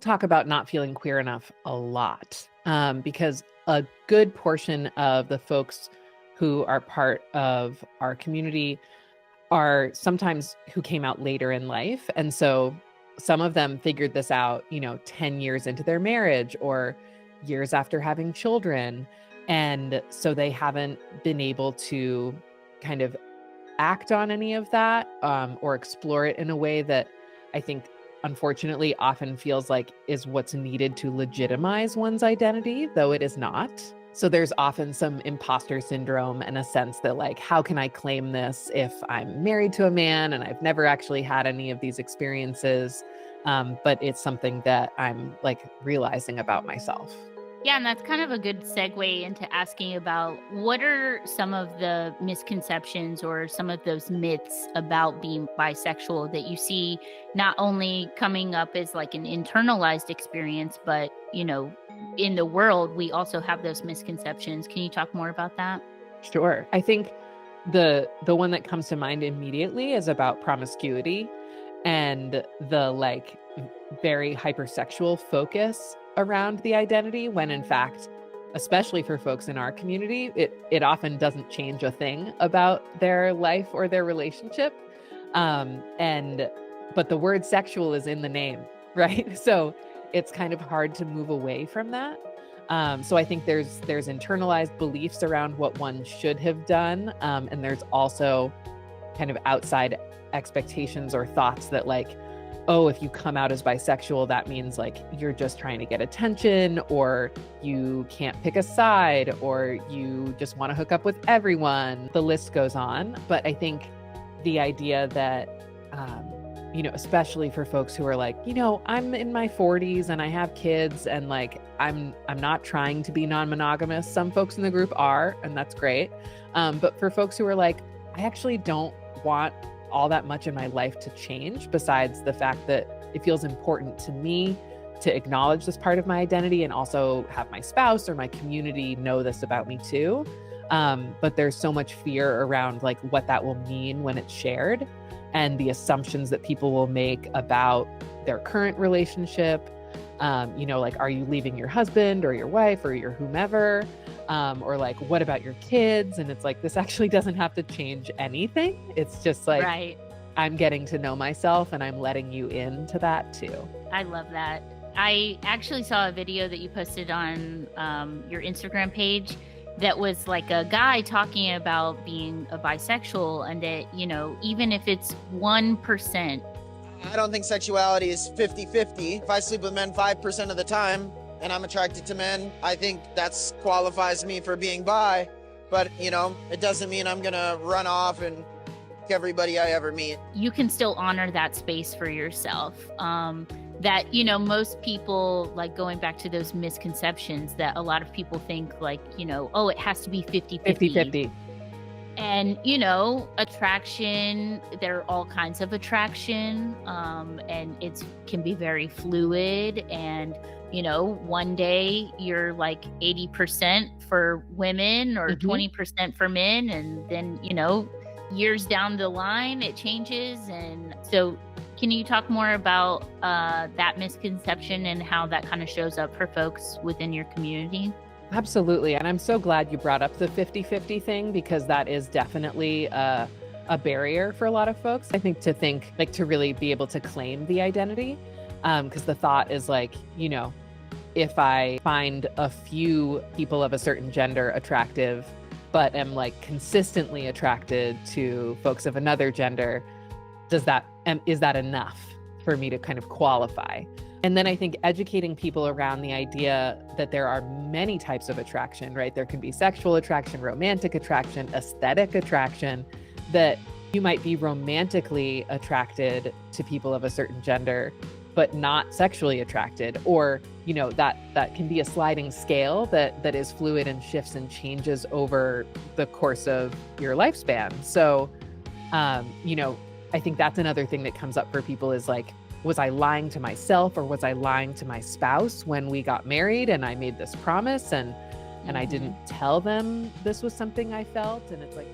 talk about not feeling queer enough a lot, because a good portion of the folks who are part of our community are sometimes who came out later in life. And so some of them figured this out, 10 years into their marriage or years after having children. And so they haven't been able to kind of act on any of that, or explore it in a way that I think, unfortunately, often feels like is what's needed to legitimize one's identity, though it is not. So there's often some imposter syndrome and a sense that, like, how can I claim this if I'm married to a man and I've never actually had any of these experiences? But it's something that I'm like realizing about myself. Yeah, and that's kind of a good segue into asking about what are some of the misconceptions or some of those myths about being bisexual that you see not only coming up as like an internalized experience, but, in the world, we also have those misconceptions. Can you talk more about that? Sure. I think the one that comes to mind immediately is about promiscuity and the like very hypersexual focus around the identity, when in fact, especially for folks in our community, it often doesn't change a thing about their life or their relationship. But the word sexual is in the name, right? So it's kind of hard to move away from that. So I think there's internalized beliefs around what one should have done. And there's also kind of outside expectations or thoughts that, like, oh, if you come out as bisexual, that means like you're just trying to get attention, or you can't pick a side, or you just want to hook up with everyone. The list goes on. But I think the idea that, especially for folks who are like, I'm in my 40s and I have kids and like, I'm not trying to be non-monogamous. Some folks in the group are, and that's great. But for folks who are like, I actually don't want all that much in my life to change, besides the fact that it feels important to me to acknowledge this part of my identity and also have my spouse or my community know this about me too. But there's so much fear around like what that will mean when it's shared, and the assumptions that people will make about their current relationship. Like, are you leaving your husband or your wife or your whomever? Or like, what about your kids? And it's like, this actually doesn't have to change anything. It's just like, Right. I'm getting to know myself and I'm letting you into that too. I love that. I actually saw a video that you posted on your Instagram page that was like a guy talking about being a bisexual, and that, even if it's 1%. I don't think sexuality is 50-50. If I sleep with men 5% of the time and I'm attracted to men, I think that qualifies me for being bi. But, it doesn't mean I'm going to run off and everybody I ever meet. You can still honor that space for yourself. That, most people, like, going back to those misconceptions that a lot of people think like, oh, it has to be 50-50. And, attraction, there are all kinds of attraction, and it can be very fluid. And, one day you're like 80% for women or 20% for men. And then, years down the line, it changes. And so can you talk more about that misconception and how that kind of shows up for folks within your community? Absolutely. And I'm so glad you brought up the 50-50 thing, because that is definitely a barrier for a lot of folks. I think to really be able to claim the identity, because the thought is like, if I find a few people of a certain gender attractive, but am like consistently attracted to folks of another gender, is that enough for me to kind of qualify? And then I think educating people around the idea that there are many types of attraction, right? There can be sexual attraction, romantic attraction, aesthetic attraction, that you might be romantically attracted to people of a certain gender, but not sexually attracted, or, that can be a sliding scale that is fluid and shifts and changes over the course of your lifespan. So, I think that's another thing that comes up for people is like, was I lying to myself or was I lying to my spouse when we got married and I made this promise and I didn't tell them this was something I felt? And it's like,